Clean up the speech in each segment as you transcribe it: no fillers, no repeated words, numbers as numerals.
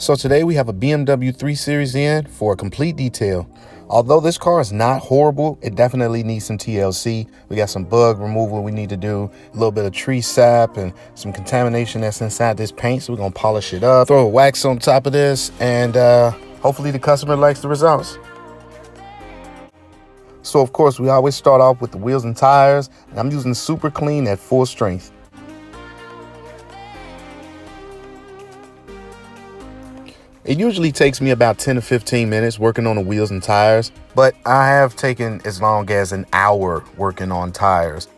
So today we have a BMW 3 Series in for a complete detail. Although this car is not horrible, it definitely needs some TLC. We got some bug removal we need to do, a little bit of tree sap and some contamination that's inside this paint. So we're gonna polish it up, throw a wax on top of this, and hopefully the customer likes the results. So of course, we always start off with the wheels and tires, and I'm using Super Clean at full strength. It usually takes me about 10 to 15 minutes working on the wheels and tires, but I have taken as long as an hour working on tires.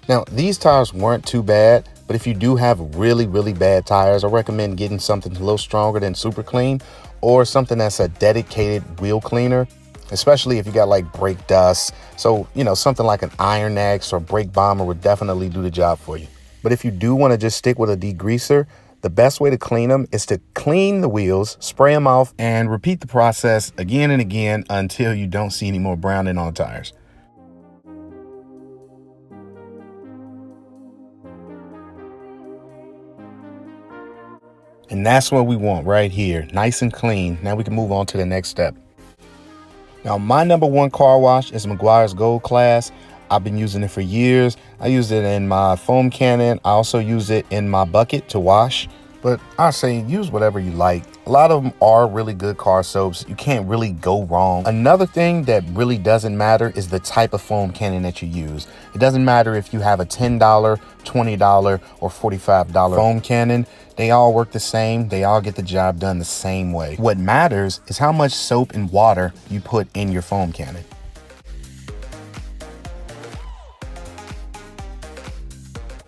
Now, these tires weren't too bad, but if you do have really bad tires, I recommend getting something a little stronger than Super Clean or something that's a dedicated wheel cleaner, especially if you got like brake dust. So, something like an Iron X or Brake Bomber would definitely do the job for you. But if you do want to just stick with a degreaser, the best way to clean them is to clean the wheels, spray them off, and repeat the process again and again until you don't see any more browning on the tires. And that's what we want right here, nice and clean. Now we can move on to the next step. Now, my number one car wash is Meguiar's Gold Class. I've been using it for years. I use it in my foam cannon. I also use it in my bucket to wash. But I say use whatever you like. A lot of them are really good car soaps. You can't really go wrong. Another thing that really doesn't matter is the type of foam cannon that you use. It doesn't matter if you have a $10, $20, or $45 foam cannon. They all work the same. They all get the job done the same way. What matters is how much soap and water you put in your foam cannon.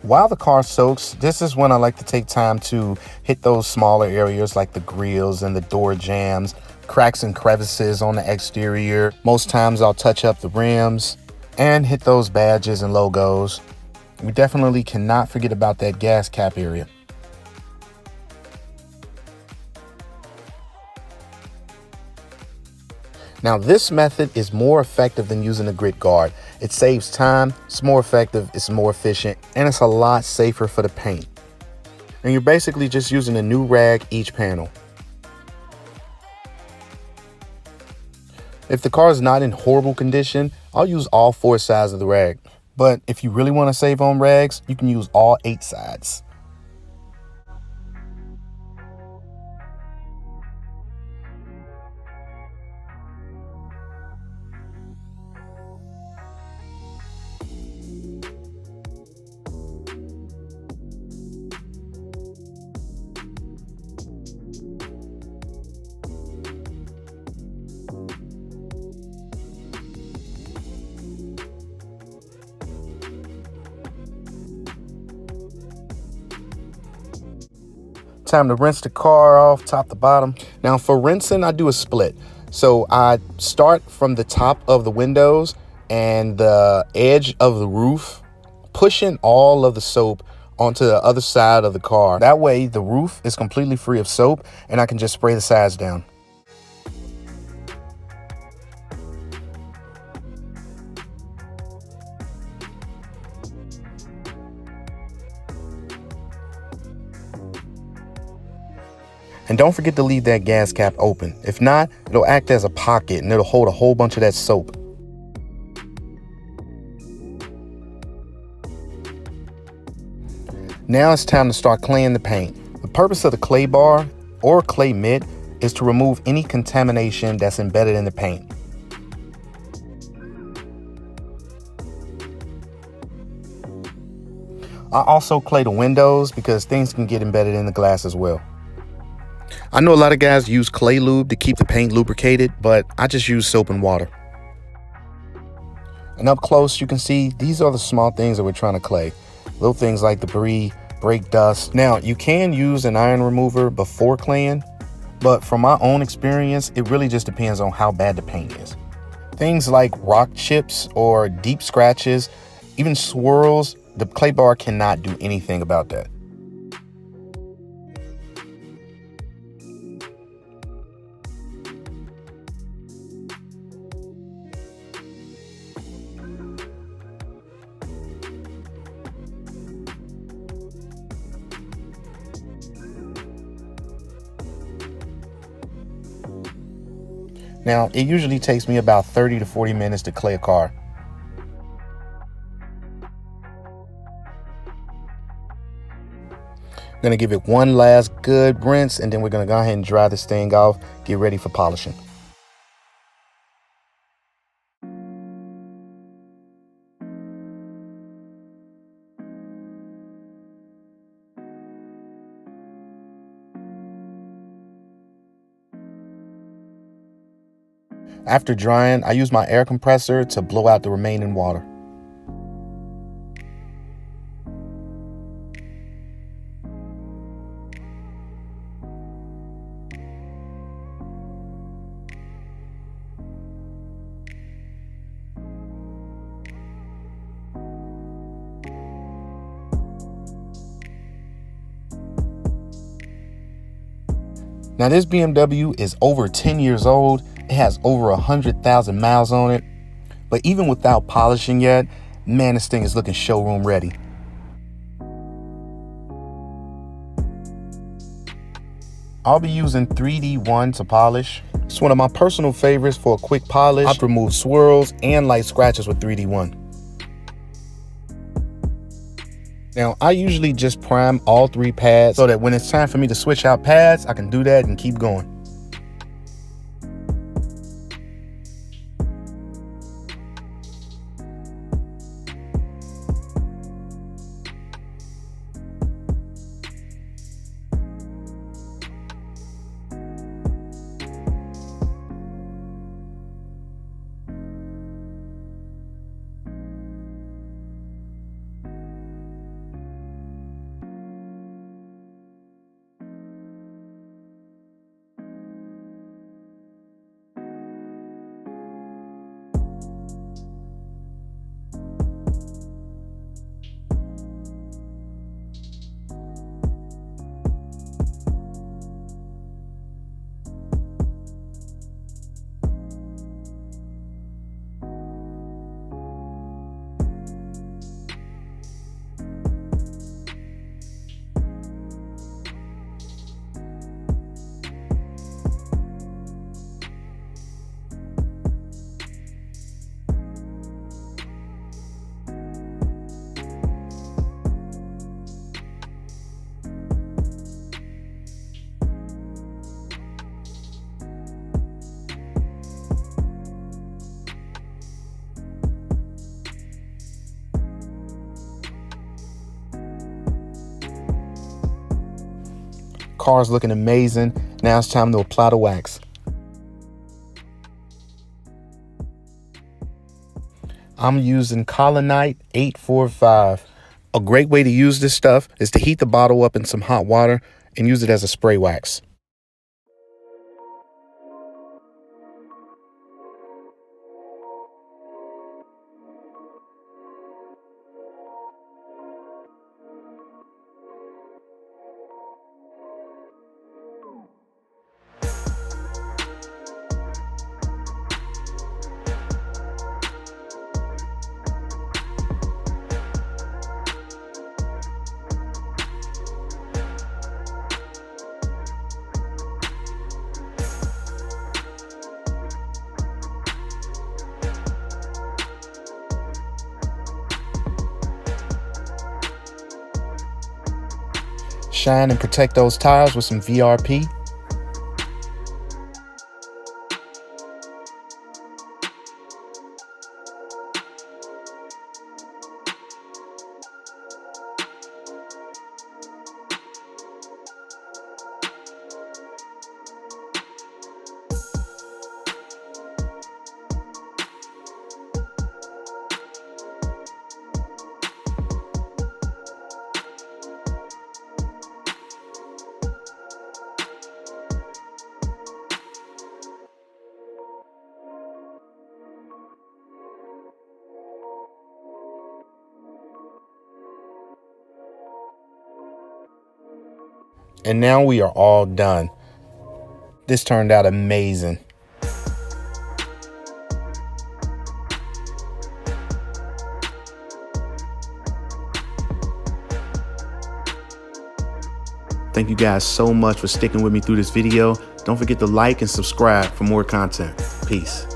While the car soaks, this is when I like to take time to hit those smaller areas like the grills and the door jambs, cracks and crevices on the exterior. Most times I'll touch up the rims and hit those badges and logos. We definitely cannot forget about that gas cap area. Now, this method is more effective than using a grit guard. It saves time, it's more effective, it's more efficient, and it's a lot safer for the paint. And you're basically just using a new rag each panel. If the car is not in horrible condition, I'll use all 4 sides of the rag. But if you really want to save on rags, you can use all 8 sides. Time to rinse the car off top to bottom. Now for rinsing, I do a split. So I start from the top of the windows and the edge of the roof, pushing all of the soap onto the other side of the car. That way the roof is completely free of soap and I can just spray the sides down. And don't forget to leave that gas cap open. If not, it'll act as a pocket and it'll hold a whole bunch of that soap. Now it's time to start claying the paint. The purpose of the clay bar or clay mitt is to remove any contamination that's embedded in the paint. I also clay the windows because things can get embedded in the glass as well. I know a lot of guys use clay lube to keep the paint lubricated, but I just use soap and water. And up close, you can see these are the small things that we're trying to clay. Little things like debris, brake dust. Now, you can use an iron remover before claying, but from my own experience, it really just depends on how bad the paint is. Things like rock chips or deep scratches, even swirls, the clay bar cannot do anything about that. Now, it usually takes me about 30 to 40 minutes to clay a car. I'm gonna give it one last good rinse, and then we're gonna go ahead and dry this thing off, get ready for polishing. After drying, I use my air compressor to blow out the remaining water. Now this BMW is over 10 years old. It has over 100,000 miles on it. But even without polishing yet, man, this thing is looking showroom ready. I'll be using 3D1 to polish. It's one of my personal favorites for a quick polish. I've removed swirls and light scratches with 3D1. Now, I usually just prime all 3 pads so that when it's time for me to switch out pads, I can do that and keep going. Car's looking amazing. Now it's time to apply the wax. I'm using Colonite 845. A great way to use this stuff is to heat the bottle up in some hot water and use it as a spray wax. Shine and protect those tires with some VRP. And now we are all done. This turned out amazing. Thank you guys so much for sticking with me through this video. Don't forget to like and subscribe for more content. Peace.